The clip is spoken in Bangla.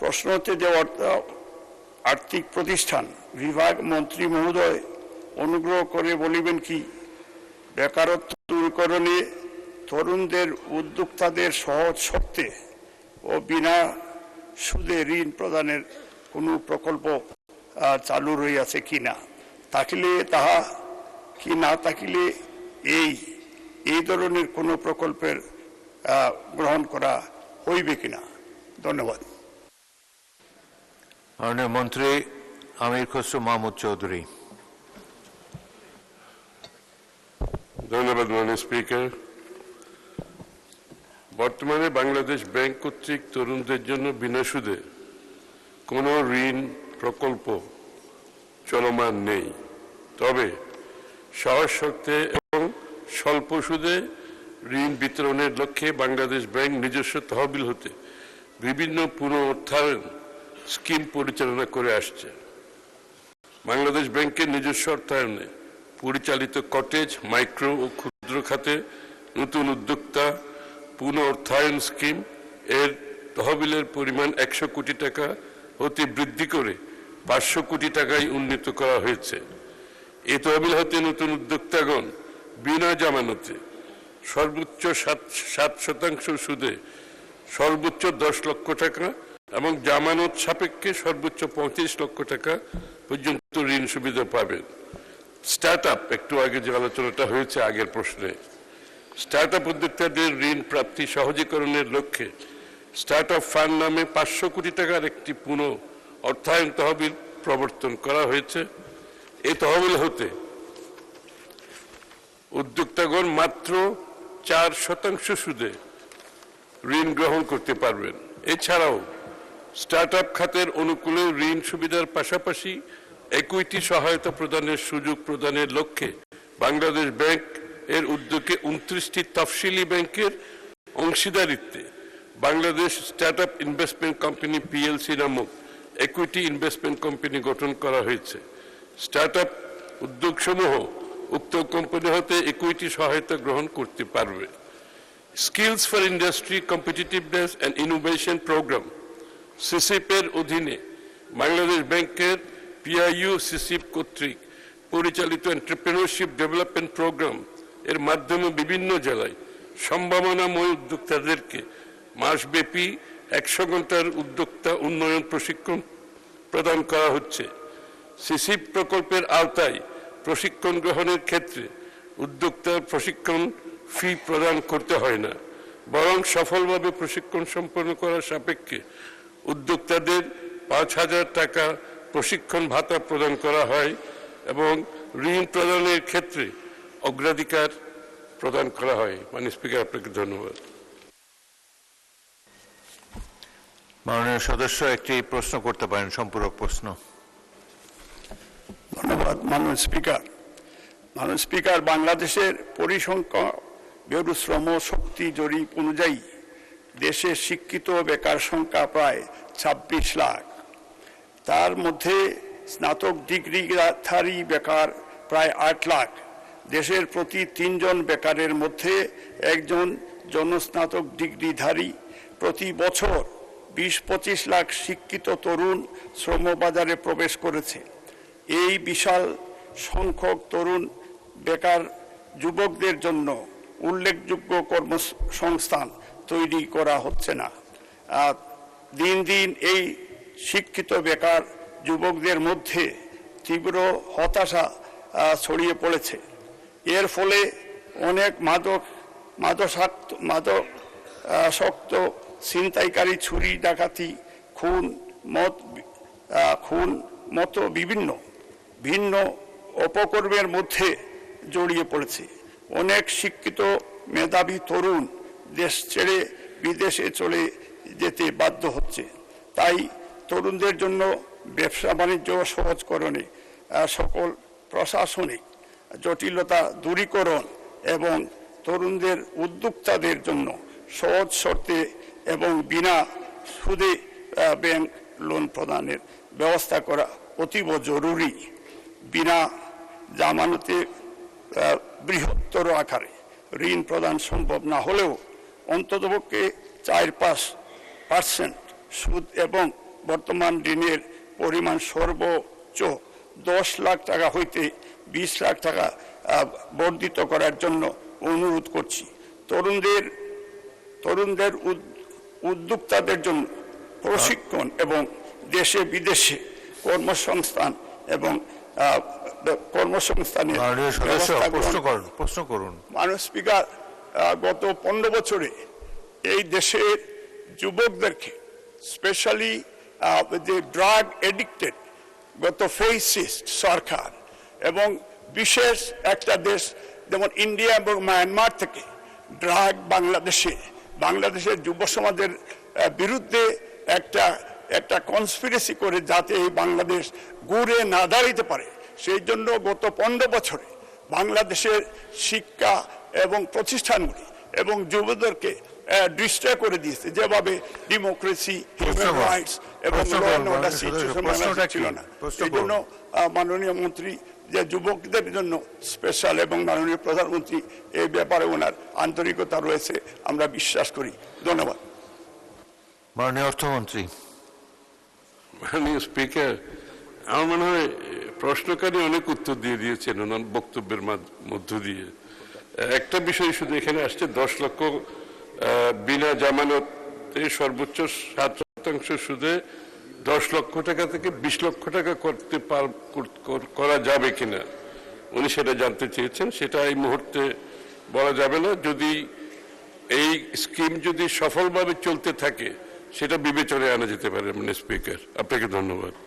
প্রশ্ন হচ্ছে যে আর্থিক প্রতিষ্ঠান বিভাগ মন্ত্রী মহোদয় অনুগ্রহ করে বলিবেন কি বেকারত্ব দূরীকরণে তরুণদের উদ্যোক্তাদের সহজ শর্তে ও বিনা সুদে ঋণ প্রদানের কোনো প্রকল্প চালু রইয়াছে কিনা, থাকিলে তাহা কি না থাকিলে এই ধরনের কোনো প্রকল্পের গ্রহণ করা হইবে কিনা। ধন্যবাদ। মাননীয় মন্ত্রী আমির খসরু মাহমুদ চৌধুরী। ধন্যবাদ মাননীয় স্পিকার। বর্তমানে বাংলাদেশ ব্যাংক কর্তৃক তরুণদের জন্য বিনা সুদে কোনো ঋণ প্রকল্প চলমান নেই। তবে সহজ শর্তে এবং স্বল্প সুদে ঋণ বিতরণের লক্ষ্যে বাংলাদেশ ব্যাংক নিজস্ব তহবিল হতে বিভিন্ন পুনরুদ্ধার স্কিম পরিচালনা করে আসছে। বাংলাদেশ ব্যাংকের নিজস্ব অর্থায়নে পরিচালিত কটেজ, মাইক্রো ও ক্ষুদ্র খাতে নতুন উদ্যোক্তা পুনরুদ্ধার স্কিম এর তহবিলের পরিমাণ 100 কোটি টাকা হতে বৃদ্ধি করে 500 কোটি টাকায় উন্নীত করা হয়েছে। এই তহবিল হতে নতুন উদ্যোক্তাগণ বিনা জামানতে সর্বোচ্চ 7% সুদে সর্বোচ্চ 10 লক্ষ টাকা এবং জামানত সাপেক্ষে সর্বোচ্চ 35 লক্ষ টাকা পর্যন্ত ঋণ সুবিধা পাবেন। স্টার্ট আপ, একটু আগে যে আলোচনাটা হয়েছে আগের প্রশ্নে, স্টার্ট আপ উদ্যোক্তাদের ঋণ প্রাপ্তি সহজীকরণের লক্ষ্যে স্টার্ট আপ ফান্ড নামে 500 কোটি টাকার একটি পুনঃ অর্থায়ন তহবিল প্রবর্তন করা হয়েছে। এই তহবিল হতে উদ্যোক্তাগণ মাত্র 4% সুদে ঋণ গ্রহণ করতে পারবেন। এছাড়াও স্টার্ট আপ খাতের অনুকূলে ঋণ সুবিধার পাশাপাশি ইকুইটি সহায়তা প্রদানের সুযোগ প্রদানের লক্ষ্যে বাংলাদেশ ব্যাংক এর উদ্যোগে 29টি তফসিলি ব্যাংকের অংশীদারিত্বে Bangladesh start up investment company PLC নামক ইকুইটি ইনভেস্টমেন্ট কোম্পানি গঠন করা হয়েছে। স্টার্ট আপ উদ্যোগসমূহ উক্ত কোম্পানি হতে ইকুইটি সহায়তা গ্রহণ করতে পারবে। Skills for industry competitiveness and innovation program SICIP এর অধীনে বাংলাদেশ ব্যাংকের PIU সিসিপ কর্তৃক পরিচালিত এন্টারপ্রেনিউরশিপ ডেভেলপমেন্ট প্রোগ্রাম এর মাধ্যমে বিভিন্ন জেলায় সম্ভাবনাময় উদ্যোক্তাদেরকে মাসব্যাপী 100 ঘন্টার উদ্যোক্তা উন্নয়ন প্রশিক্ষণ প্রদান করা হচ্ছে। সিসিপ প্রকল্পের আওতায় প্রশিক্ষণ গ্রহণের ক্ষেত্রে উদ্যোক্তার প্রশিক্ষণ ফি প্রদান করতে হয় না, বরং সফলভাবে প্রশিক্ষণ সম্পন্ন করার সাপেক্ষে উদ্যোক্তাদের 5,000 টাকা প্রশিক্ষণ ভাতা প্রদান করা হয় এবং ঋণ প্রদানের ক্ষেত্রে অগ্রাধিকার প্রদান করা হয়। মাননীয় স্পিকার, আপনাকে ধন্যবাদ। মাননীয় সদস্য একটি প্রশ্ন করতে পারেন, সম্পূরক প্রশ্ন। ধন্যবাদ মাননীয় স্পিকার। মাননীয় স্পিকার, বাংলাদেশের পরিসংখ্যান ব্যুরো শ্রম শক্তি জরিপ অনুযায়ী দেশের শিক্ষিত বেকার সংখ্যা প্রায় 26 লাখ। তার মধ্যে স্নাতক ডিগ্রিধারী বেকার প্রায় 8 লাখ। দেশের প্রতি 3 জন বেকারের মধ্যে একজন জনস্নাতক ডিগ্রিধারী। প্রতি বছর 20-25 লাখ শিক্ষিত তরুণ শ্রমবাজারে প্রবেশ করেছে। এই বিশাল সংখ্যক তরুণ বেকার যুবকদের জন্য উল্লেখযোগ্য কর্মসংস্থান তৈরি করা হচ্ছে না। দিন দিন এই শিক্ষিত বেকার যুবকদের মধ্যে তীব্র হতাশা ছড়িয়ে পড়েছে। এর ফলে অনেক মাদকাসক্ত ছিনতাইকারী, চুরি ডাকাতি, খুন মতো ভিন্ন অপকর্মের মধ্যে জড়িয়ে পড়েছে। অনেক শিক্ষিত মেধাবী তরুণ দেশ ছেড়ে বিদেশে চলে যেতে বাধ্য হচ্ছে। তাই তরুণদের জন্য ব্যবসা বাণিজ্য সহজকরণে সকল প্রশাসনিক জটিলতা দূরীকরণ এবং তরুণদের উদ্যোক্তাদের জন্য সহজ শর্তে এবং বিনা সুদে ব্যাংক লোন প্রদানের ব্যবস্থা করা অতীব জরুরি। বিনা জামানতে বৃহত্তর আকারে ঋণ প্রদান সম্ভব না হলেও অন্ততপক্ষে 4-5% সুদ এবং বর্তমান ঋণের পরিমাণ সর্বোচ্চ 10 লাখ টাকা হইতে 20 লাখ টাকা বর্ধিত করার জন্য অনুরোধ করছি। তরুণদের উদ্যোক্তাদের জন্য প্রশিক্ষণ এবং দেশে বিদেশে কর্মসংস্থান এবং কর্মসংস্থানের মাননীয় সদস্য প্রশ্ন করুন। মাননীয় স্পিকার, গত 15 বছরে এই দেশের যুবকদেরকে স্পেশালি যে ড্রাগ এডিক্টেড গত ফেসিস্ট সরকার এবং বিশেষ একটা দেশ যেমন ইন্ডিয়া এবং মায়ানমার থেকে ড্রাগ বাংলাদেশের যুব সমাজের বিরুদ্ধে একটা কনস্পিরেসি করে যাতে এই বাংলাদেশ ঘুরে না দাঁড়াইতে পারে, সেই জন্য গত 15 বছরে বাংলাদেশের শিক্ষা এবং প্রতিষ্ঠানগুলি এবং যুবদেরকে ডিস্ট্রয় করে দিয়েছে, যেভাবে ডেমোক্রেসি, হিউম্যান রাইটস এবং ল অ্যান্ড অর্ডার সিচুয়েশন ছিল না। এই জন্য মাননীয় মন্ত্রী যে যুবকদের জন্য স্পেশাল এবং মাননীয় প্রধানমন্ত্রী এই ব্যাপারে ওনার আন্তরিকতা রয়েছে আমরা বিশ্বাস করি। ধন্যবাদ। মাননীয় অর্থমন্ত্রী। মাননীয় স্পিকার, আমার মনে হয় প্রশ্নকারী অনেক উত্তর দিয়ে দিয়েছেন ওনার বক্তব্যের মধ্য দিয়ে। একটা বিষয় শুধু এখানে আসছে, 10 লক্ষ বিনা জামানতে সর্বোচ্চ 7% সুদে 10 লক্ষ টাকা থেকে 20 লক্ষ টাকা করা যাবে কিনা উনি সেটা জানতে চেয়েছেন। সেটা এই মুহূর্তে বলা যাবে না। যদি এই স্কিম যদি সফলভাবে চলতে থাকে সেটা বিবেচনায় আনা যেতে পারে। মানে স্পিকার, আপনাকে ধন্যবাদ।